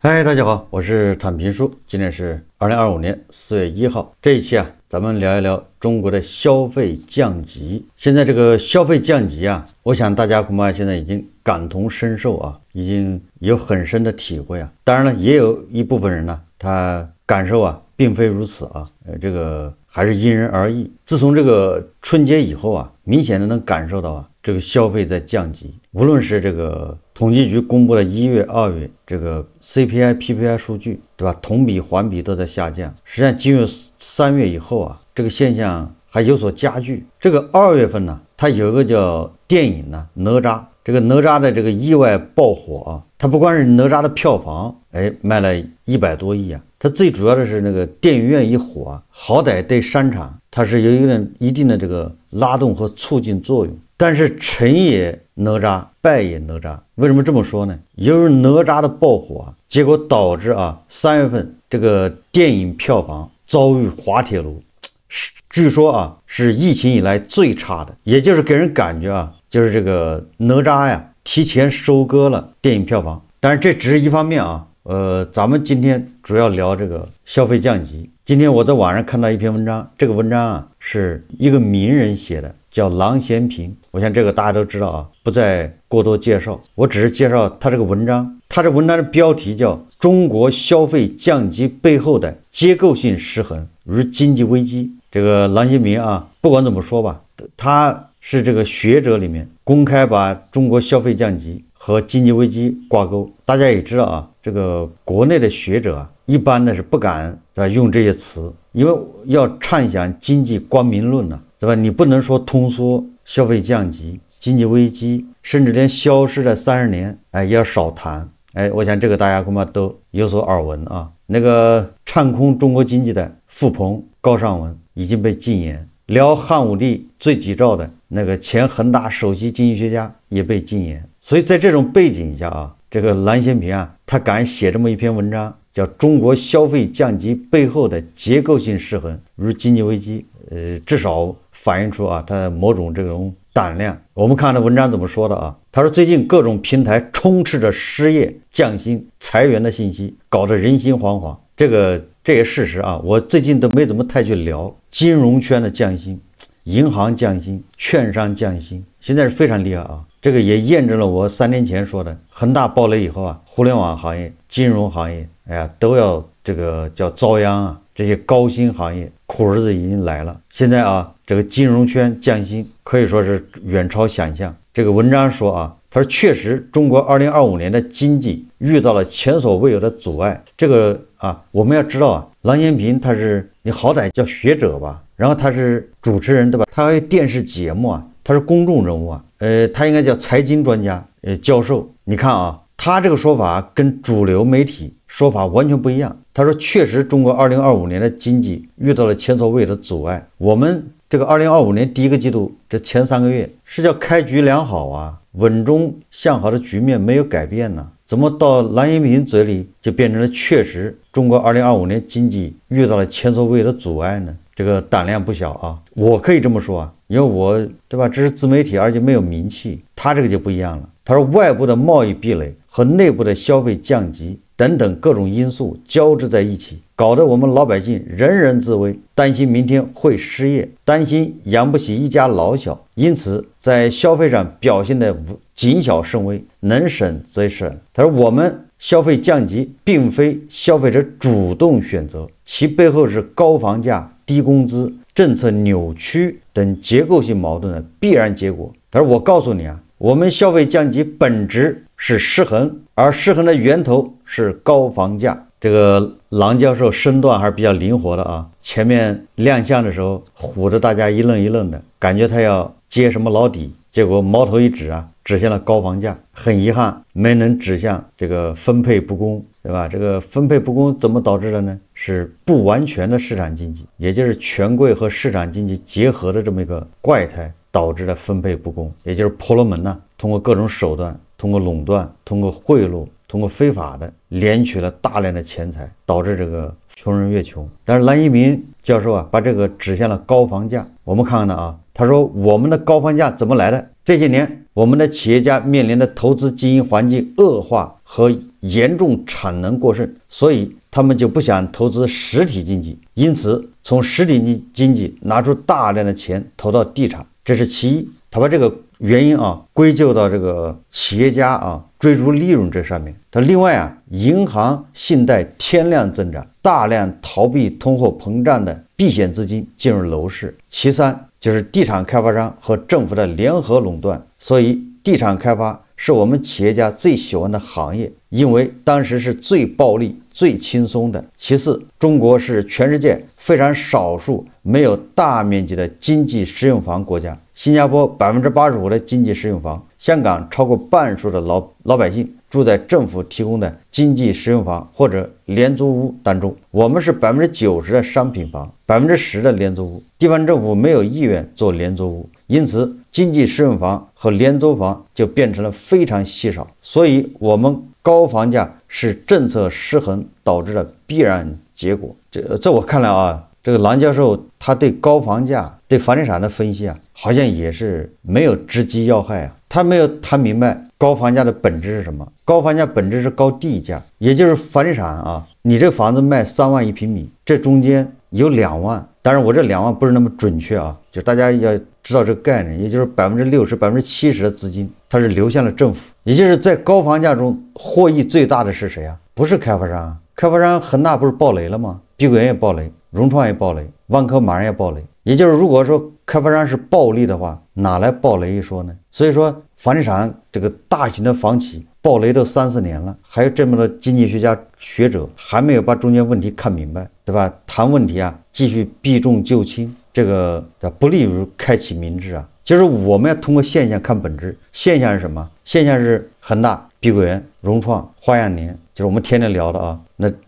嗨，大家好，我是坦平叔，今天是2025年4月1号。这一期咱们聊一聊中国的消费降级。现在这个消费降级我想大家恐怕现在已经感同身受已经有很深的体会当然了，也有一部分人他感受并非如此这个还是因人而异。自从这个春节以后明显的能感受到这个消费在降级。无论是这个统计局公布的1月、2月这个 CPI、PPI 数据，对吧？同比、环比都在下降。实际上进入3月以后这个现象还有所加剧。这个2月份它有一个叫电影哪吒，这个哪吒的这个意外爆火它不光是哪吒的票房卖了100多亿它最主要的是那个电影院一火好歹对商场它是有一定的这个拉动和促进作用。但是成也哪吒，败也哪吒。为什么这么说呢？由于哪吒的爆火结果导致3月份这个电影票房遭遇滑铁卢，据说是疫情以来最差的，也就是给人感觉就是这个哪吒提前收割了电影票房。但是这只是一方面咱们今天主要聊这个消费降级。今天我在网上看到一篇文章，这个文章是一个名人写的，叫郎咸平。我想这个大家都知道不再过多介绍，我只是介绍他这个文章。他这文章的标题叫《中国消费降级背后的结构性失衡与经济危机》。这个郎咸平不管怎么说吧，他是这个学者里面公开把中国消费降级和经济危机挂钩。大家也知道这个国内的学者一般是不敢用这些词，因为要畅想经济光明论对吧？你不能说通缩、消费降级、经济危机，甚至连消失的30年也要少谈。我想这个大家恐怕都有所耳闻那个唱空中国经济的傅鹏、高尚文已经被禁言，聊汉武帝最己诏的那个前恒大首席经济学家也被禁言。所以在这种背景下这个郎咸平他敢写这么一篇文章，叫《中国消费降级背后的结构性失衡与经济危机》，至少反映出他某种这种胆量。我们看这文章怎么说的他说最近各种平台充斥着失业、降薪、裁员的信息，搞得人心惶惶。这也事实我最近都没怎么太去聊金融圈的降薪、银行降薪、券商降薪，现在是非常厉害这个也验证了我3年前说的，恒大爆雷以后互联网行业、金融行业都要这个叫遭殃这些高薪行业苦日子已经来了。现在这个金融圈降薪可以说是远超想象。这个文章说他说确实中国2025年的经济遇到了前所未有的阻碍。这个我们要知道郎咸平他是你好歹叫学者吧，然后他是主持人对吧？他还有电视节目他是公众人物他应该叫财经专家教授。你看他这个说法跟主流媒体说法完全不一样。他说确实中国2025年的经济遇到了前所未有的阻碍。我们这个2025年第一个季度这前3个月是叫开局良好稳中向好的局面没有改变呢，怎么到郎咸平嘴里就变成了确实中国2025年经济遇到了前所未有的阻碍呢？这个胆量不小我可以这么说因为我对吧，这是自媒体，而且没有名气。他这个就不一样了。他说外部的贸易壁垒和内部的消费降级等等各种因素交织在一起，搞得我们老百姓人人自危，担心明天会失业，担心养不起一家老小，因此在消费上表现得谨小慎微，能省则省。他说我们消费降级并非消费者主动选择，其背后是高房价、低工资、政策扭曲等结构性矛盾的必然结果。他说我告诉你我们消费降级本质是失衡，而失衡的源头是高房价。这个郎教授身段还是比较灵活的前面亮相的时候唬得大家一愣一愣的，感觉他要揭什么老底，结果矛头一指指向了高房价。很遗憾没能指向这个分配不公，对吧？这个分配不公怎么导致的呢？是不完全的市场经济，也就是权贵和市场经济结合的这么一个怪胎导致的分配不公，也就是婆罗门通过各种手段，通过垄断，通过贿赂，通过非法的敛取了大量的钱财，导致这个穷人越穷。但是郎咸平教授把这个指向了高房价。我们看看他说我们的高房价怎么来的？这些年我们的企业家面临的投资经营环境恶化和严重产能过剩，所以他们就不想投资实体经济，因此从实体经济拿出大量的钱投到地产，这是其一。他把这个原因归咎到这个企业家追逐利润这上面。他另外银行信贷天量增长，大量逃避通货膨胀的避险资金进入楼市。其三就是地产开发商和政府的联合垄断，所以地产开发是我们企业家最喜欢的行业，因为当时是最暴利、最轻松的。其次，中国是全世界非常少数没有大面积的经济适用房国家。新加坡85%的经济适用房，香港超过半数的老百姓住在政府提供的经济适用房或者廉租屋当中。我们是90%的商品房，10%的廉租屋。地方政府没有意愿做廉租屋，因此经济适用房和廉租房就变成了非常稀少。所以我们高房价是政策失衡导致的必然结果。在我看来这个郎教授他对高房价、对房地产的分析好像也是没有直击要害他没有谈明白高房价的本质是什么。高房价本质是高地价，也就是房地产你这房子卖3万1平米，这中间有2万，当然我这2万不是那么准确就大家要知道这个概念，也就是60%、70%的资金它是流向了政府。也就是在高房价中获益最大的是谁不是开发商开发商恒大不是暴雷了吗？碧桂园也暴雷，融创也暴雷，万科马上也暴雷。也就是如果说开发商是暴利的话，哪来暴雷一说呢？所以说房地产这个大型的房企暴雷都3、4年了，还有这么多经济学家学者还没有把中间问题看明白，对吧？谈问题继续避重就轻，这个不利于开启民智就是我们要通过现象看本质。现象是什么？现象是恒大、碧桂园、融创、花样年，就是我们天天聊的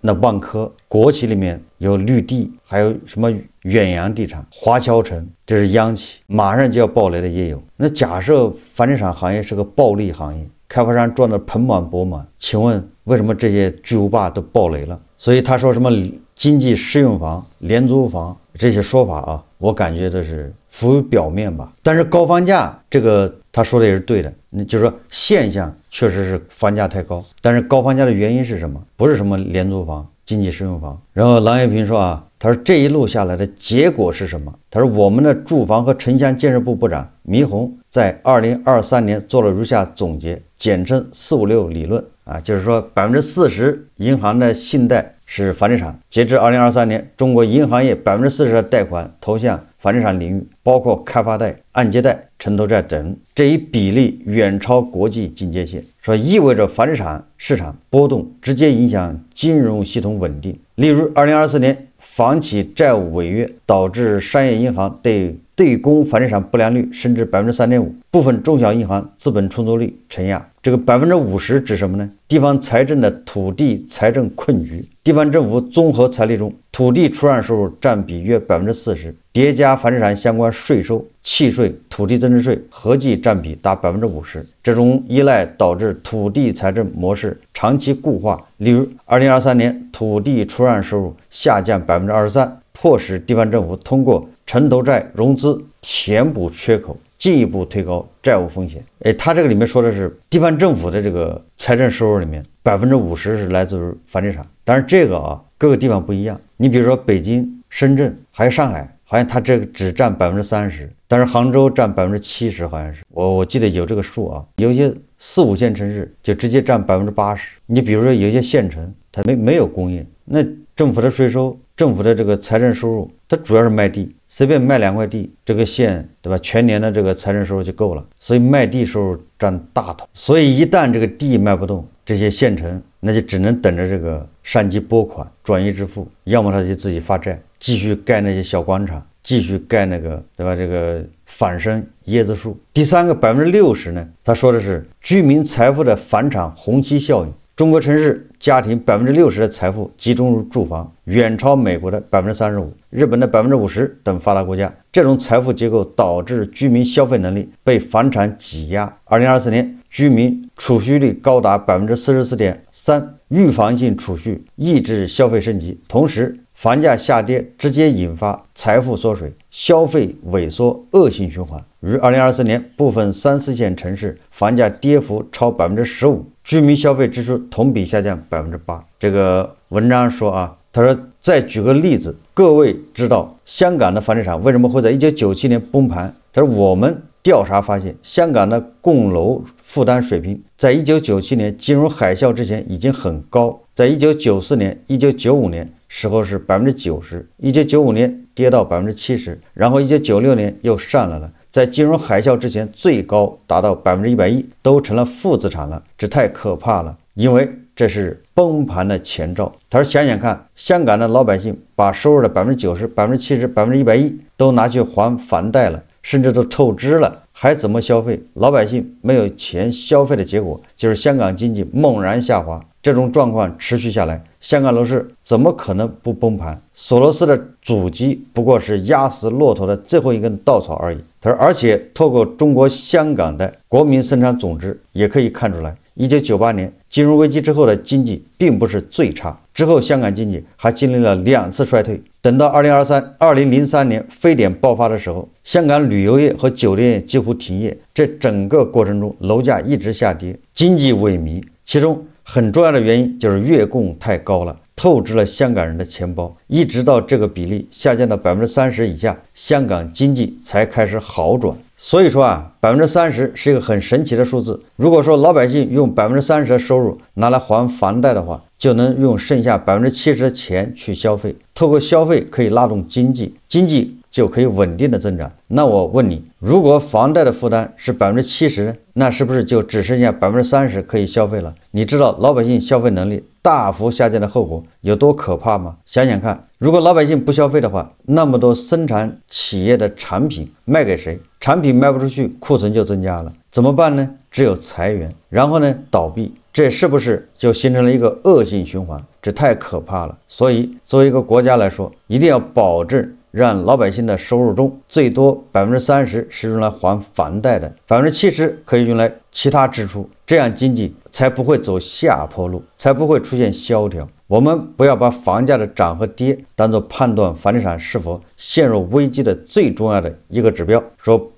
那万科，国企里面有绿地，还有什么远洋地产、华侨城，这是央企，马上就要暴雷的也有。那假设房地产行业是个暴利行业，开发商赚得盆满钵满，请问为什么这些巨无霸都暴雷了？所以他说什么经济适用房、廉租房这些说法我感觉这是浮于表面吧。但是高房价这个他说的也是对的，就是说现象确实是房价太高，但是高房价的原因是什么？不是什么廉租房、经济适用房。然后郎咸平说他说这一路下来的结果是什么？他说我们的住房和城乡建设部部长祢洪在2023年做了如下总结，简称456理论就是说40%银行的信贷是房地产。截至2023年，中国银行业40%的贷款投向房地产领域，包括开发贷、按揭贷、城投债等，这一比例远超国际警戒线，说意味着房地产市场波动直接影响金融系统稳定。例如2024年房企债务违约导致商业银行对公房地产不良率升至 3.5%， 部分中小银行资本充足率承压。这个 50% 指什么呢？地方财政的土地财政困局。地方政府综合财力中，土地出让收入占比约 40%， 叠加房地产相关税收、契税、土地增值税合计占比达 50%。 这种依赖导致土地财政模式长期固化。例如2023年土地出让收入下降 23%， 迫使地方政府通过城投债融资填补缺口，进一步推高债务风险。他这个里面说的是地方政府的这个财政收入里面 50% 是来自于房地产。当然这个各个地方不一样，你比如说北京、深圳还有上海，好像它这个只占 30%， 但是杭州占 70%， 好像是我记得有这个数有些4、5线城市就直接占 80%。 你比如说有些县城它没有工业，那政府的税收、政府的这个财政收入，它主要是卖地，随便卖2块地，这个县对吧，全年的这个财政收入就够了，所以卖地收入占大头。所以一旦这个地卖不动，这些县城那就只能等着这个上级拨款转移支付，要么他就自己发债，继续盖那些小广场，继续盖那个对吧，这个仿生椰子树。第三个 60% 呢，他说的是居民财富的返场虹吸效应。中国城市家庭 60% 的财富集中入住房，远超美国的 35%、 日本的 50% 等发达国家。这种财富结构导致居民消费能力被房产挤压。2024年居民储蓄率高达 44.3%， 预防性储蓄抑制消费升级，同时房价下跌直接引发财富缩水、消费萎缩，恶性循环。于2024年部分3、4线城市房价跌幅超15%，居民消费支出同比下降8%。这个文章说啊，他说再举个例子，各位知道香港的房地产为什么会在1997年崩盘？他说我们调查发现，香港的供楼负担水平在1997年金融海啸之前已经很高，在1994年、1995年时候是90%，1995年跌到70%，然后1996年又上来了，在金融海啸之前最高达到110%，都成了负资产了，这太可怕了，因为这是崩盘的前兆。他说想想看，香港的老百姓把收入的90%、70%、110%都拿去还房贷了，甚至都透支了，还怎么消费？老百姓没有钱消费的结果就是香港经济猛然下滑。这种状况持续下来，香港楼市怎么可能不崩盘？索罗斯的阻击不过是压死骆驼的最后一根稻草而已。他说，而且透过中国香港的国民生产总值也可以看出来，1998年金融危机之后的经济并不是最差，之后香港经济还经历了2次衰退。等到2003年非典爆发的时候，香港旅游业和酒店业几乎停业，这整个过程中楼价一直下跌，经济萎靡，其中很重要的原因就是月供太高了，透支了香港人的钱包，一直到这个比例下降到30%以下，香港经济才开始好转。所以说啊，30%是一个很神奇的数字。如果说老百姓用30%的收入拿来还房贷的话，就能用剩下70%的钱去消费，透过消费可以拉动经济，经济就可以稳定的增长。那我问你，如果房贷的负担是70%，那是不是就只剩下30%可以消费了？你知道老百姓消费能力大幅下降的后果有多可怕吗？想想看，如果老百姓不消费的话，那么多生产企业的产品卖给谁？产品卖不出去，库存就增加了，怎么办呢？只有裁员，然后呢倒闭，这是不是就形成了一个恶性循环？这太可怕了。所以作为一个国家来说，一定要保证让老百姓的收入中最多30%是用来还房贷的，70%可以用来其他支出，这样经济才不会走下坡路，才不会出现萧条。我们不要把房价的涨和跌当作判断房地产是否陷入危机的最重要的一个指标。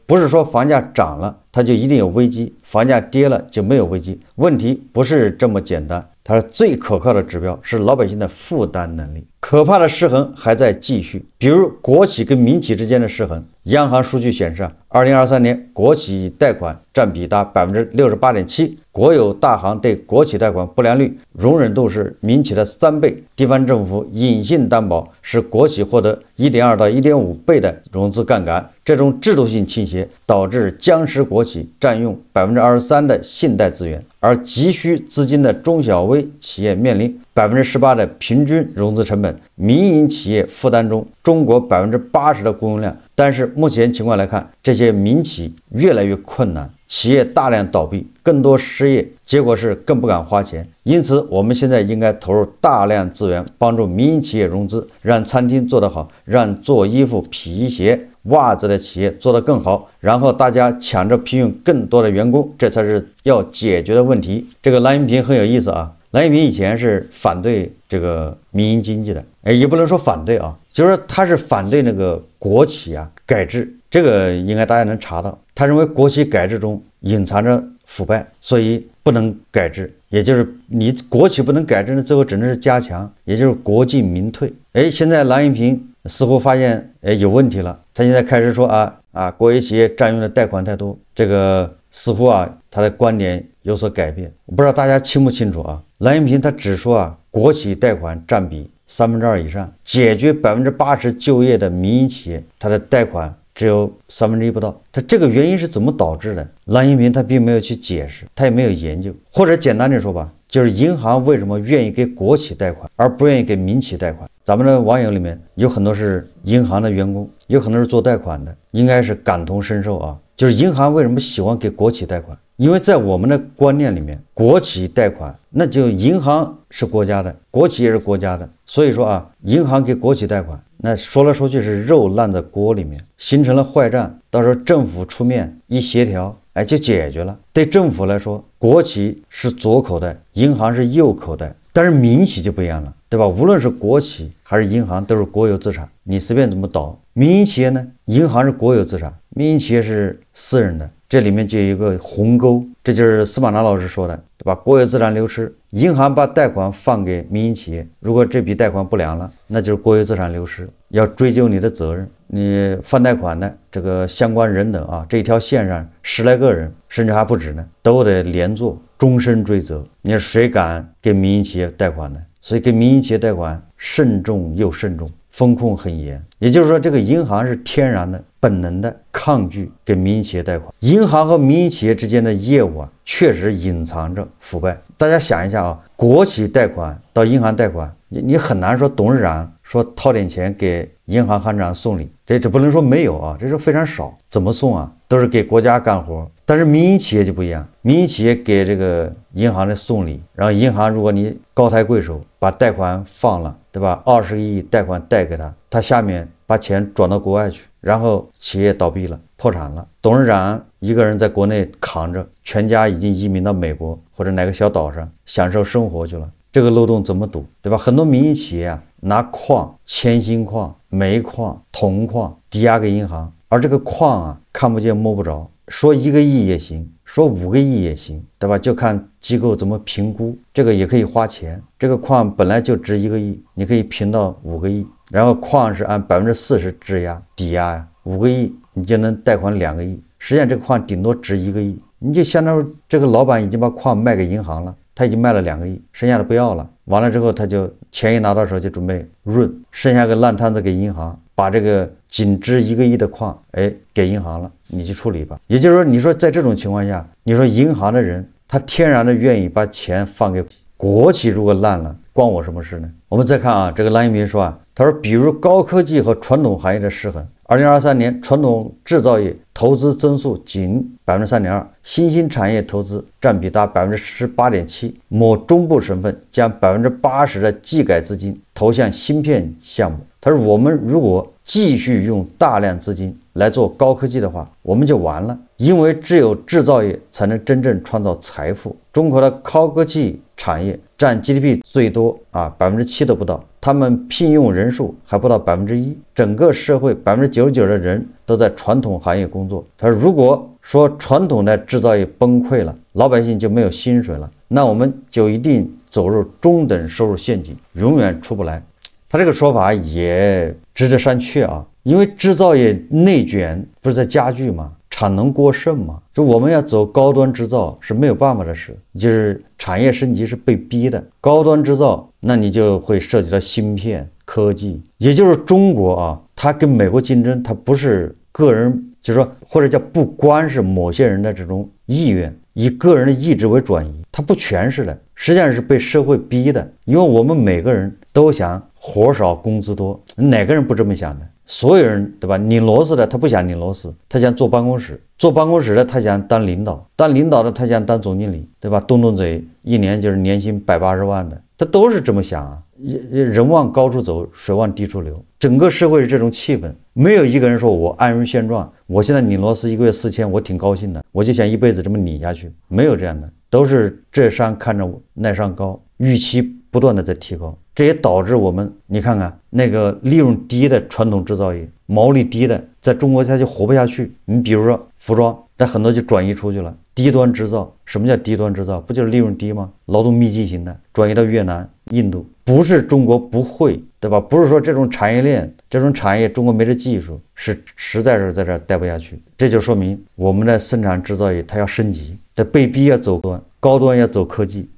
不是说房价涨了它就一定有危机，房价跌了就没有危机，问题不是这么简单。它是最可靠的指标是老百姓的负担能力。可怕的失衡还在继续，比如国企跟民企之间的失衡。央行数据显示2023年国企贷款占比达68.7%，国有大行对国企贷款不良率容忍度是民企的3倍，地方政府隐性担保使国企获得1.2到1.5倍的融资杠杆。这种制度性倾斜导致僵尸国企占用23%的信贷资源，而急需资金的中小微企业面临18%的平均融资成本，民营企业负担中中国80%的供应量。但是目前情况来看，这些民企越来越困难，企业大量倒闭，更多失业，结果是更不敢花钱。因此我们现在应该投入大量资源帮助民营企业融资，让餐厅做得好，让做衣服、皮鞋、袜子的企业做得更好，然后大家抢着聘用更多的员工，这才是要解决的问题。这个蓝云平很有意思啊，蓝云平以前是反对这个民营经济的，也不能说反对啊，就是说他是反对那个国企改制，这个应该大家能查到。他认为国企改制中隐藏着腐败，所以不能改制，也就是你国企不能改制呢，最后只能是加强，也就是国进民退。现在蓝云平似乎发现有问题了，他现在开始说国有企业占用的贷款太多，这个似乎他的观点有所改变。我不知道大家清不清楚蓝云平他只说国企贷款占比2/3以上，解决80%就业的民营企业，他的贷款只有1/3不到。他这个原因是怎么导致的？蓝云平他并没有去解释，他也没有研究，或者简单的说吧，就是银行为什么愿意给国企贷款而不愿意给民企贷款。咱们的网友里面有很多是银行的员工，有很多是做贷款的，应该是感同身受就是银行为什么喜欢给国企贷款？因为在我们的观念里面，国企贷款那就银行是国家的，国企也是国家的，所以说银行给国企贷款，那说来说去是肉烂在锅里面，形成了坏账，到时候政府出面一协调就解决了。对政府来说，国企是左口袋，银行是右口袋，但是民企就不一样了，对吧？无论是国企还是银行都是国有资产，你随便怎么倒。民营企业呢，银行是国有资产，民营企业是私人的，这里面就有一个鸿沟，这就是司马南老师说的，对吧？国有资产流失，银行把贷款放给民营企业，如果这笔贷款不良了，那就是国有资产流失，要追究你的责任。你放贷款的这个相关人等啊，这一条线上10来个人，甚至还不止呢，都得连坐，终身追责。你说谁敢给民营企业贷款呢？所以给民营企业贷款慎重又慎重，风控很严。也就是说，这个银行是天然的、本能的抗拒给民营企业贷款。银行和民营企业之间的业务啊，确实隐藏着腐败。大家想一下啊，国企贷款到银行贷款，你很难说董事长说掏点钱给银行行长送礼，这不能说没有啊，这是非常少。怎么送啊？都是给国家干活。但是民营企业就不一样，民营企业给这个银行的送礼，然后银行如果你高抬贵手，把贷款放了，对吧？20个亿贷款贷给他，他下面把钱转到国外去，然后企业倒闭了，破产了，董事长一个人在国内扛着，全家已经移民到美国或者哪个小岛上享受生活去了。这个漏洞怎么堵，对吧？很多民营企业啊，拿矿、铅锌矿、煤矿、铜矿抵押给银行，而这个矿啊，看不见摸不着，说1个亿也行，说5个亿也行，对吧？就看机构怎么评估，这个也可以花钱。这个矿本来就值1个亿，你可以评到5个亿，然后矿是按40%质押抵押呀，5个亿你就能贷款2个亿，实际上这个矿顶多值1个亿，你就相当于这个老板已经把矿卖给银行了，他已经卖了2个亿，剩下的不要了。完了之后，他就钱一拿到手就准备润，剩下个烂摊子给银行，把这个仅值1个亿的矿，给银行了，你去处理吧。也就是说，你说在这种情况下，你说银行的人他天然的愿意把钱放给国企，如果烂了，关我什么事呢？我们再看啊，这个蓝一鸣说啊，他说，比如高科技和传统行业的失衡。2023年传统制造业投资增速仅 3.2%， 新兴产业投资占比达 18.7%， 某中部省份将 80% 的技改资金投向芯片项目。他说，我们如果继续用大量资金来做高科技的话，我们就完了，因为只有制造业才能真正创造财富。中国的高科技产业占 GDP 最多7%都不到，他们聘用人数还不到 1%， 整个社会 99% 的人都在传统行业工作。他说，如果说传统的制造业崩溃了，老百姓就没有薪水了，那我们就一定走入中等收入陷阱，永远出不来。他这个说法也值得商榷啊，因为制造业内卷不是在加剧吗？产能过剩嘛，就我们要走高端制造是没有办法的事，就是产业升级是被逼的。高端制造，那你就会涉及到芯片科技，也就是中国啊，它跟美国竞争，它不是个人，就是说或者叫不光是某些人的这种意愿，以个人的意志为转移，它不全是的，实际上是被社会逼的。因为我们每个人都想活少工资多，哪个人不这么想的？所有人，对吧？拧螺丝的他不想拧螺丝，他想坐办公室；坐办公室的他想当领导；当领导的他想当总经理，对吧？动动嘴，一年就是年薪180万的，他都是这么想啊。人往高处走，水往低处流，整个社会是这种气氛，没有一个人说我安于现状，我现在拧螺丝1个月4000，我挺高兴的，我就想一辈子这么拧下去，没有这样的，都是这山看着那山高，预期不断的在提高。这也导致我们，你看看那个利润低的传统制造业，毛利低的，在中国它就活不下去。你比如说服装，但很多就转移出去了。低端制造，什么叫低端制造？不就是利润低吗？劳动密集型的，转移到越南、印度，不是中国不会，对吧？不是说这种产业链、这种产业中国没这技术，是实在是在这儿待不下去。这就说明我们的生产制造业它要升级，在被逼要走端，高端要走科技。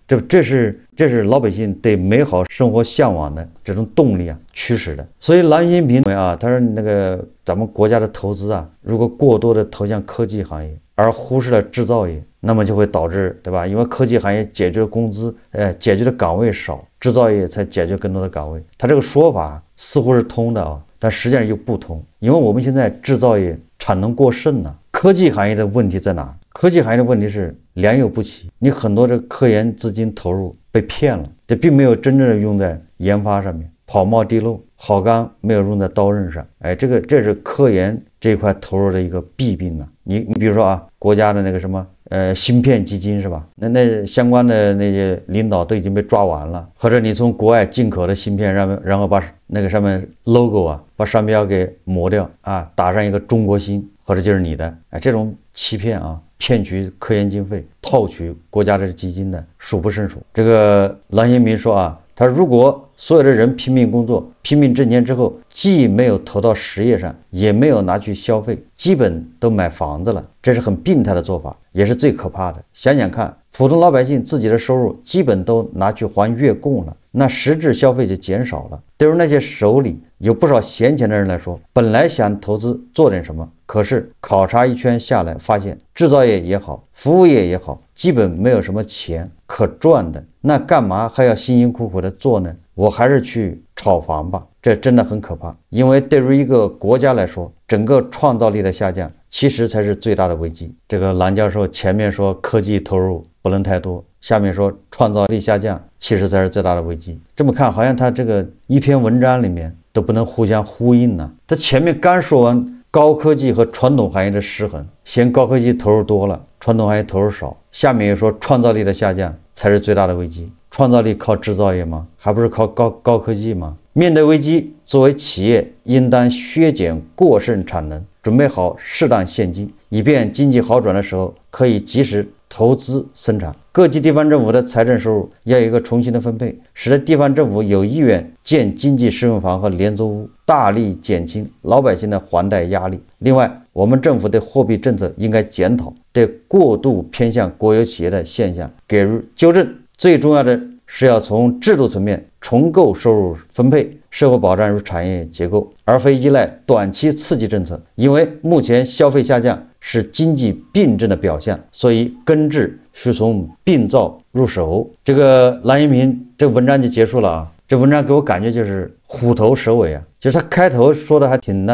这是老百姓对美好生活向往的这种动力啊驱使的。所以蓝新平啊，他说那个咱们国家的投资啊，如果过多的投向科技行业，而忽视了制造业，那么就会导致，对吧？因为科技行业解决工资，解决的岗位少，制造业才解决更多的岗位。他这个说法似乎是通的啊，但实际上又不通，因为我们现在制造业产能过剩呢。科技行业的问题在哪？科技行业的问题是良莠不齐，你很多这个科研资金投入被骗了，这并没有真正的用在研发上面，跑冒滴漏，好钢没有用在刀刃上。这是科研这一块投入的一个弊病呢？你比如说啊，国家的那个什么芯片基金是吧？那相关的那些领导都已经被抓完了，或者你从国外进口的芯片，然后把那个上面 logo 啊，把商标给磨掉啊，打上一个中国芯，或者就是你的，这种欺骗啊，骗取科研经费，套取国家的基金的数不胜数。这个郎咸平说啊，他如果所有的人拼命工作、拼命挣钱之后，既没有投到实业上，也没有拿去消费，基本都买房子了，这是很病态的做法，也是最可怕的。想想看，普通老百姓自己的收入基本都拿去还月供了，那实质消费就减少了。对于那些手里有不少闲钱的人来说，本来想投资做点什么，可是考察一圈下来，发现制造业也好，服务业也好，基本没有什么钱可赚的，那干嘛还要辛辛苦苦的做呢？我还是去炒房吧。这真的很可怕，因为对于一个国家来说，整个创造力的下降其实才是最大的危机。这个郎教授前面说科技投入不能太多，下面说创造力下降其实才是最大的危机。这么看好像他这个一篇文章里面都不能互相呼应呢。他前面刚说完高科技和传统行业的失衡，嫌高科技投入多了，传统行业投入少，下面又说创造力的下降才是最大的危机。创造力靠制造业吗？还不是靠高科技吗？面对危机，作为企业应当削减过剩产能，准备好适当现金，以便经济好转的时候可以及时投资生产。各级地方政府的财政收入要有一个重新的分配，使得地方政府有意愿建经济适用房和廉租屋，大力减轻老百姓的还贷压力。另外，我们政府的货币政策应该检讨对过度偏向国有企业的现象给予纠正。最重要的是要从制度层面重构收入分配、社会保障与产业结构，而非依赖短期刺激政策。因为目前消费下降是经济病症的表现，所以根治需从病灶入手。这个郎咸平这个文章就结束了啊。这文章给我感觉就是虎头蛇尾啊，就是他开头说的还挺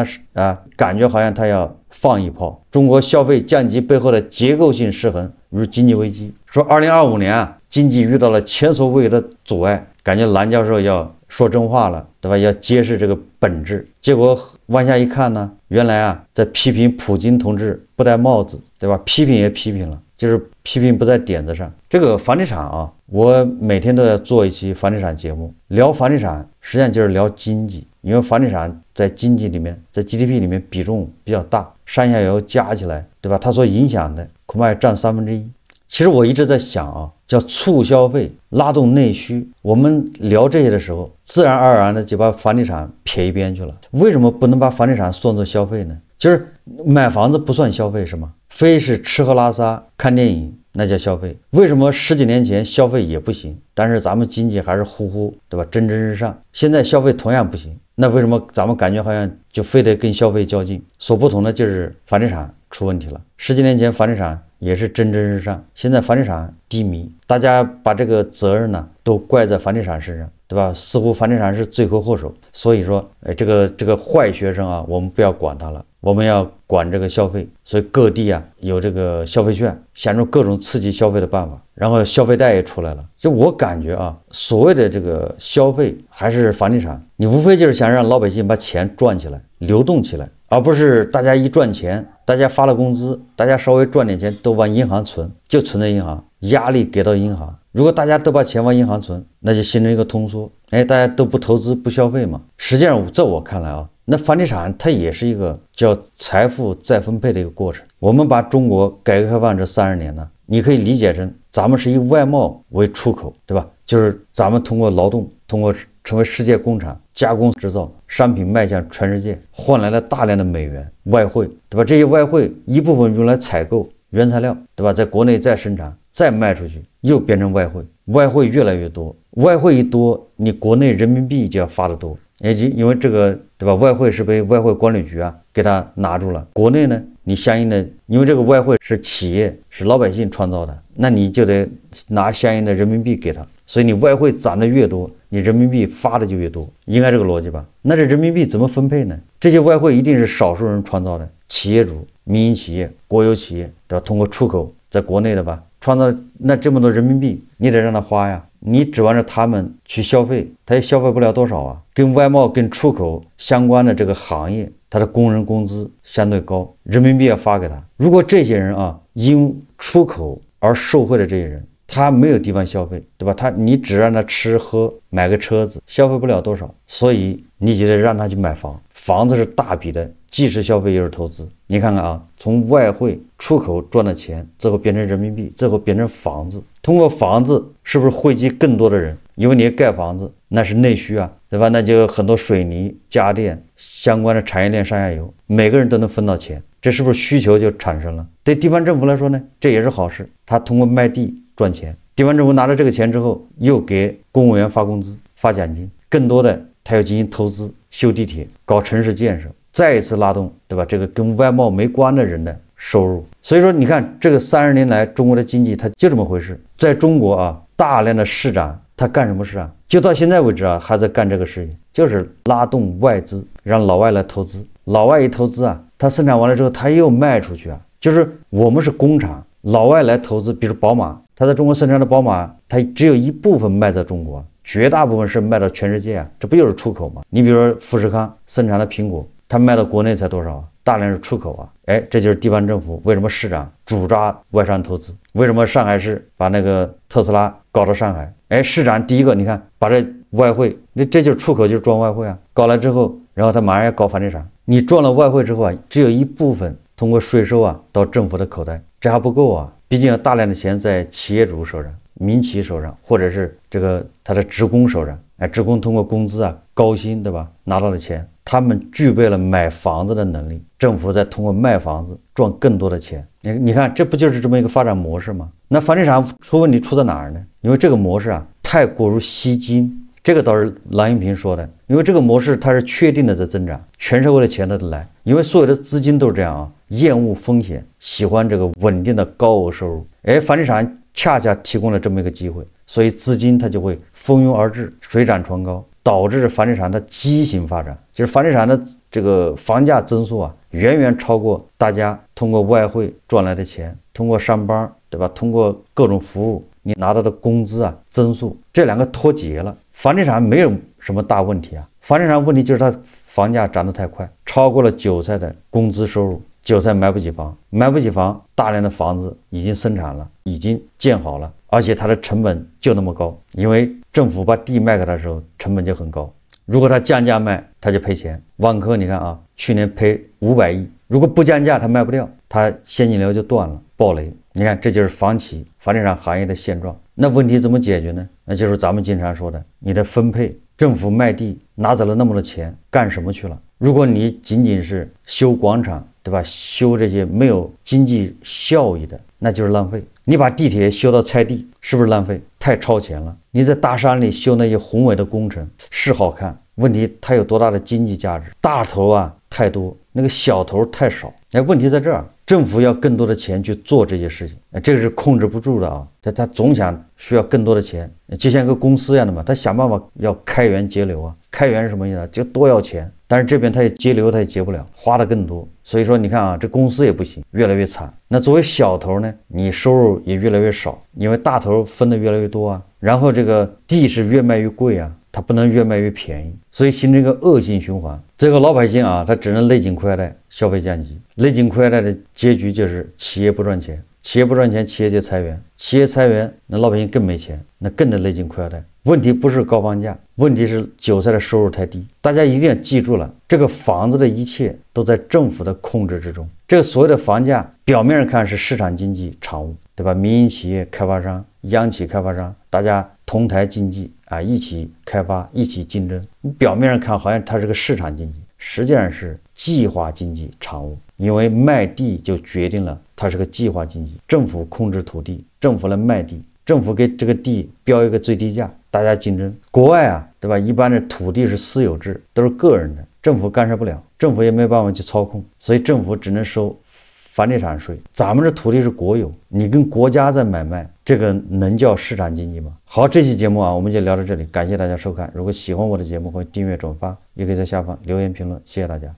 感觉好像他要放一炮。中国消费降级背后的结构性失衡与经济危机，说2025年啊，经济遇到了前所未有的阻碍，感觉郎教授要说真话了，对吧？要揭示这个本质。结果往下一看呢，原来啊，在批评普京同志不戴帽子，对吧？批评也批评了，就是批评不在点子上。这个房地产啊，我每天都要做一期房地产节目，聊房地产实际上就是聊经济，因为房地产在经济里面，在 GDP 里面比重比较大，上下游加起来，对吧？它所影响的恐怕占1/3。其实我一直在想啊，叫促消费，拉动内需。我们聊这些的时候，自然而然的就把房地产撇一边去了。为什么不能把房地产算作消费呢？就是买房子不算消费是吗？非是吃喝拉撒看电影那叫消费。为什么10几年前消费也不行，但是咱们经济还是呼对吧，蒸蒸日上？现在消费同样不行，那为什么咱们感觉好像就非得跟消费较劲？所不同的就是房地产出问题了。10几年前房地产也是蒸蒸日上，现在房地产低迷，大家把这个责任呢都怪在房地产身上，对吧？似乎房地产是罪魁祸首。所以说，这个坏学生啊，我们不要管他了，我们要管这个消费。所以各地啊有这个消费券，想出各种刺激消费的办法，然后消费贷也出来了。就我感觉啊，所谓的这个消费还是房地产，你无非就是想让老百姓把钱赚起来，流动起来，而不是大家一赚钱，大家发了工资，大家稍微赚点钱都往银行存，就存在银行，压力给到银行。如果大家都把钱往银行存，那就形成一个通缩，大家都不投资不消费嘛。实际上在我看来啊，那房地产它也是一个叫财富再分配的一个过程。我们把中国改革开放这30年呢，你可以理解成咱们是以外贸为出口，对吧？就是咱们通过劳动，通过成为世界工厂，加工制造商品迈向全世界，换来了大量的美元外汇，对吧？这些外汇一部分用来采购原材料，对吧？在国内再生产再卖出去，又变成外汇，外汇越来越多，外汇一多，你国内人民币就要发得多，因为这个，对吧？外汇是被外汇管理局啊给他拿住了，国内呢，你相应的，因为这个外汇是企业是老百姓创造的，那你就得拿相应的人民币给他，所以你外汇攒的越多，你人民币发的就越多，应该这个逻辑吧？那这人民币怎么分配呢？这些外汇一定是少数人创造的，企业主、民营企业、国有企业，对吧？通过出口在国内的吧，创造那这么多人民币，你得让他花呀。你指望着他们去消费，他也消费不了多少啊。跟外贸、跟出口相关的这个行业，他的工人工资相对高，人民币要发给他。如果这些人啊，因出口而受惠的这些人，他没有地方消费，对吧？你只让他吃喝，买个车子，消费不了多少，所以你就得让他去买房。房子是大笔的，既是消费又是投资。你看看啊，从外汇出口赚的钱，最后变成人民币，最后变成房子。通过房子是不是惠及更多的人？因为你盖房子那是内需啊，对吧？那就很多水泥、家电相关的产业链上下游，每个人都能分到钱，这是不是需求就产生了？对地方政府来说呢，这也是好事。他通过卖地赚钱，地方政府拿着这个钱之后，又给公务员发工资、发奖金，更多的他要进行投资，修地铁、搞城市建设，再一次拉动，对吧？这个跟外贸没关的人的收入。所以说，你看这个30年来中国的经济，它就这么回事。在中国啊，大量的市长他干什么事啊？就到现在为止啊，还在干这个事情，就是拉动外资，让老外来投资。老外一投资啊，他生产完了之后，他又卖出去啊。就是我们是工厂，老外来投资，比如宝马，他在中国生产的宝马，它只有一部分卖在中国，绝大部分是卖到全世界啊，这不就是出口吗？你比如说富士康生产的苹果，它卖到国内才多少啊？大量是出口啊。这就是地方政府为什么市长主抓外商投资，为什么上海市把那个特斯拉搞到上海？市长第一个，你看把这外汇，这就是出口，就是赚外汇啊。搞来之后，然后他马上要搞房地产，你赚了外汇之后啊，只有一部分通过税收啊到政府的口袋，这还不够啊，毕竟有大量的钱在企业主手上、民企手上，或者是这个他的职工手上。职工通过工资啊、高薪，对吧？拿到了钱，他们具备了买房子的能力，政府再通过卖房子赚更多的钱。你看，这不就是这么一个发展模式吗？那房地产出问题出在哪儿呢？因为这个模式啊太过于吸金，这个倒是郎永平说的。因为这个模式它是确定的在增长，全社会的钱都得来，因为所有的资金都是这样啊，厌恶风险，喜欢这个稳定的高额收入。房地产恰恰提供了这么一个机会，所以资金它就会蜂拥而至，水涨船高，导致房地产的畸形发展。就是房地产的这个房价增速啊，远远超过大家通过外汇赚来的钱，通过上班，对吧？通过各种服务你拿到的工资啊增速，这两个脱节了。房地产没有什么大问题啊，房地产问题就是它房价涨得太快，超过了韭菜的工资收入。韭菜买不起房，买不起房，大量的房子已经生产了，已经建好了，而且它的成本就那么高，因为政府把地卖给他的时候成本就很高，如果他降价卖，他就赔钱。万科你看啊，去年赔500亿，如果不降价他卖不掉，他现金流就断了，暴雷。你看，这就是房企、房地产行业的现状。那问题怎么解决呢？那就是咱们经常说的，你的分配，政府卖地拿走了那么多钱，干什么去了？如果你仅仅是修广场，对吧？修这些没有经济效益的，那就是浪费。你把地铁修到菜地，是不是浪费？太超前了。你在大山里修那些宏伟的工程是好看，问题它有多大的经济价值？大头啊太多，那个小头太少。问题在这儿，政府要更多的钱去做这些事情，这个是控制不住的啊。他总想需要更多的钱，就像一个公司一样的嘛，他想办法要开源节流啊。开源是什么意思？就多要钱，但是这边他也节流，他也节不了，花的更多。所以说你看啊，这公司也不行，越来越惨。那作为小头呢，你收入也越来越少，因为大头分的越来越多啊。然后这个地是越卖越贵啊，它不能越卖越便宜，所以形成一个恶性循环。这个老百姓啊，他只能勒紧裤腰带，消费降级。勒紧裤腰带的结局就是企业不赚钱，企业不赚钱，企业就裁员，企业裁员，那老百姓更没钱，那更得勒紧裤腰带。问题不是高房价，问题是韭菜的收入太低。大家一定要记住了，这个房子的一切都在政府的控制之中。这个所谓的房价，表面上看是市场经济产物，对吧？民营企业、开发商、央企开发商，大家同台竞技啊，一起开发，一起竞争。你表面上看好像它是个市场经济，实际上是计划经济产物。因为卖地就决定了它是个计划经济，政府控制土地，政府来卖地，政府给这个地标一个最低价，大家竞争。国外啊，对吧？一般的土地是私有制，都是个人的，政府干涉不了，政府也没办法去操控，所以政府只能收房地产税。咱们这土地是国有，你跟国家在买卖，这个能叫市场经济吗？好，这期节目啊，我们就聊到这里，感谢大家收看。如果喜欢我的节目，欢迎订阅转发，也可以在下方留言评论，谢谢大家。